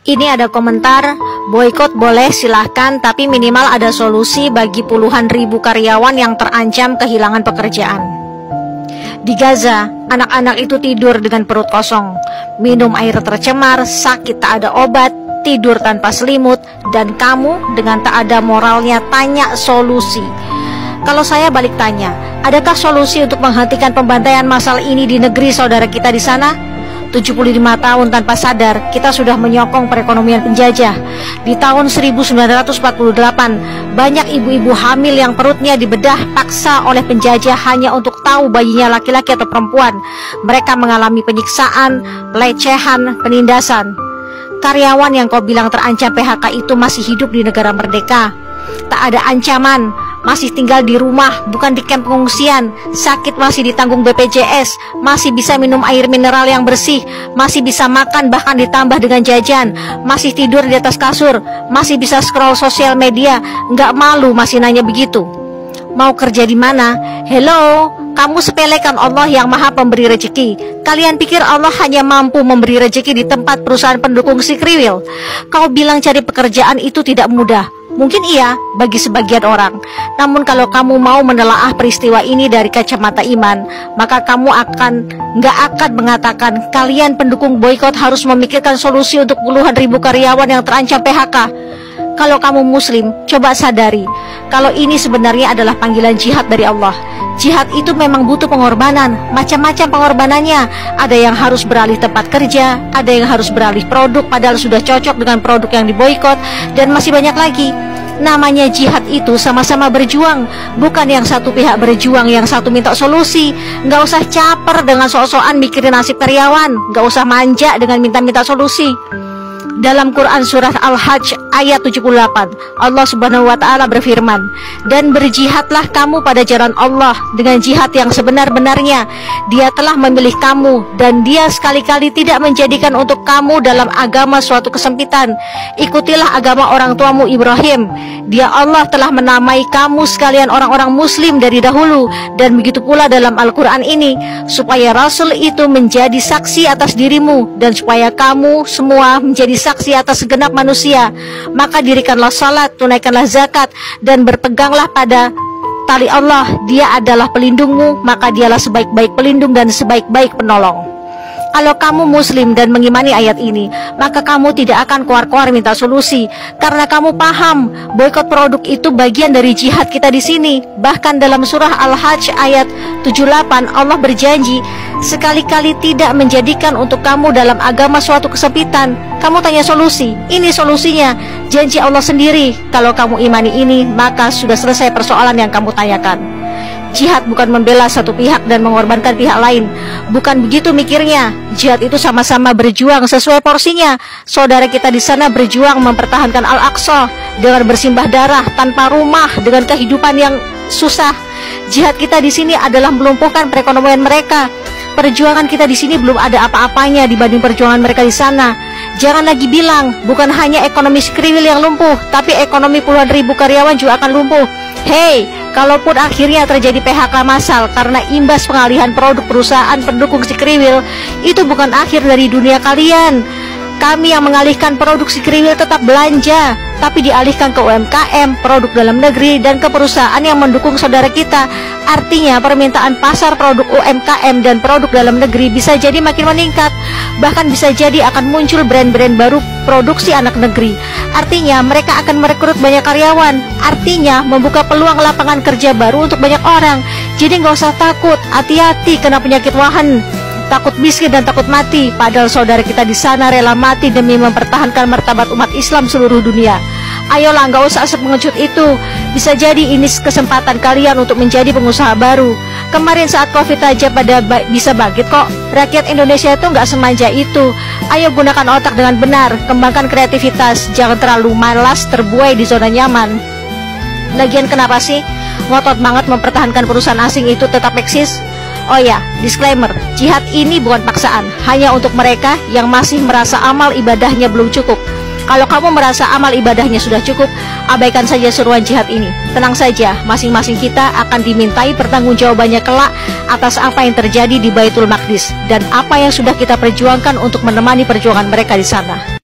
Ini ada komentar, boikot boleh silahkan, tapi minimal ada solusi bagi puluhan ribu karyawan yang terancam kehilangan pekerjaan. Di Gaza, anak-anak itu tidur dengan perut kosong, minum air tercemar, sakit tak ada obat, tidur tanpa selimut, dan kamu dengan tak ada moralnya tanya solusi. Kalau saya balik tanya, adakah solusi untuk menghentikan pembantaian massal ini di negeri saudara kita di sana? 75 tahun tanpa sadar, kita sudah menyokong perekonomian penjajah. Di tahun 1948, banyak ibu-ibu hamil yang perutnya dibedah paksa oleh penjajah hanya untuk tahu bayinya laki-laki atau perempuan. Mereka mengalami penyiksaan, pelecehan, penindasan. Karyawan yang kau bilang terancam PHK itu masih hidup di negara merdeka. Tak ada ancaman, masih tinggal di rumah, bukan di kamp pengungsian. Sakit masih ditanggung BPJS, masih bisa minum air mineral yang bersih, masih bisa makan bahkan ditambah dengan jajan, masih tidur di atas kasur, masih bisa scroll sosial media. Nggak malu masih nanya begitu. Mau kerja di mana? Hello, kamu sepelekan Allah yang maha pemberi rezeki. Kalian pikir Allah hanya mampu memberi rezeki di tempat perusahaan pendukung si kriwil? Kau bilang cari pekerjaan itu tidak mudah. Mungkin iya bagi sebagian orang. Namun kalau kamu mau menelaah peristiwa ini dari kacamata iman, maka kamu nggak akan mengatakan kalian pendukung boikot harus memikirkan solusi untuk puluhan ribu karyawan yang terancam PHK. Kalau kamu muslim, coba sadari kalau ini sebenarnya adalah panggilan jihad dari Allah. Jihad itu memang butuh pengorbanan, macam-macam pengorbanannya. Ada yang harus beralih tempat kerja, ada yang harus beralih produk padahal sudah cocok dengan produk yang diboikot, dan masih banyak lagi. Namanya jihad itu sama-sama berjuang, bukan yang satu pihak berjuang, yang satu minta solusi. Nggak usah caper dengan sok-sokan mikirin nasib karyawan, nggak usah manja dengan minta-minta solusi. Dalam Quran surah Al-Hajj ayat 78, Allah subhanahu wa ta'ala berfirman, dan berjihadlah kamu pada jalan Allah dengan jihad yang sebenar-benarnya. Dia telah memilih kamu dan dia sekali-kali tidak menjadikan untuk kamu dalam agama suatu kesempitan. Ikutilah agama orang tuamu Ibrahim. Dia Allah telah menamai kamu sekalian orang-orang muslim dari dahulu. Dan begitu pula dalam Al-Quran ini, supaya Rasul itu menjadi saksi atas dirimu, dan supaya kamu semua menjadi saksi atas segenap manusia. Maka dirikanlah salat, tunaikanlah zakat, dan berpeganglah pada tali Allah. Dia adalah pelindungmu, maka dialah sebaik-baik pelindung dan sebaik-baik penolong. Kalau kamu muslim dan mengimani ayat ini, maka kamu tidak akan keluar-keluar minta solusi, karena kamu paham boikot produk itu bagian dari jihad kita di sini. Bahkan dalam surah Al-Hajj ayat 78, Allah berjanji sekali-kali tidak menjadikan untuk kamu dalam agama suatu kesempitan. Kamu tanya solusi, ini solusinya, janji Allah sendiri. Kalau kamu imani ini, maka sudah selesai persoalan yang kamu tanyakan. Jihad bukan membela satu pihak dan mengorbankan pihak lain. Bukan begitu mikirnya. Jihad itu sama-sama berjuang sesuai porsinya. Saudara kita di sana berjuang mempertahankan Al-Aqsa dengan bersimbah darah, tanpa rumah, dengan kehidupan yang susah. Jihad kita di sini adalah melumpuhkan perekonomian mereka. Perjuangan kita di sini belum ada apa-apanya dibanding perjuangan mereka di sana. Jangan lagi bilang bukan hanya ekonomi skriwil yang lumpuh, tapi ekonomi puluhan ribu karyawan juga akan lumpuh. Hey, kalaupun akhirnya terjadi PHK massal karena imbas pengalihan produk perusahaan pendukung si kriwil, itu bukan akhir dari dunia kalian. Kami yang mengalihkan produksi kriwil tetap belanja, tapi dialihkan ke UMKM, produk dalam negeri, dan ke perusahaan yang mendukung saudara kita. Artinya permintaan pasar produk UMKM dan produk dalam negeri bisa jadi makin meningkat. Bahkan bisa jadi akan muncul brand-brand baru produksi anak negeri. Artinya mereka akan merekrut banyak karyawan. Artinya membuka peluang lapangan kerja baru untuk banyak orang. Jadi nggak usah takut, hati-hati kena penyakit wahan, takut miskin dan takut mati. Padahal saudara kita di sana rela mati demi mempertahankan martabat umat Islam seluruh dunia. Ayolah, nggak usah asap mengecut itu. Bisa jadi ini kesempatan kalian untuk menjadi pengusaha baru. Kemarin saat Covid aja pada bisa bangkit kok. Rakyat Indonesia itu nggak semanja itu. Ayo gunakan otak dengan benar, kembangkan kreativitas. Jangan terlalu malas terbuai di zona nyaman. Lagian kenapa sih ngotot banget mempertahankan perusahaan asing itu tetap eksis? Oh ya, disclaimer, jihad ini bukan paksaan, hanya untuk mereka yang masih merasa amal ibadahnya belum cukup. Kalau kamu merasa amal ibadahnya sudah cukup, abaikan saja seruan jihad ini. Tenang saja, masing-masing kita akan dimintai pertanggungjawabannya kelak atas apa yang terjadi di Baitul Maqdis dan apa yang sudah kita perjuangkan untuk menemani perjuangan mereka di sana.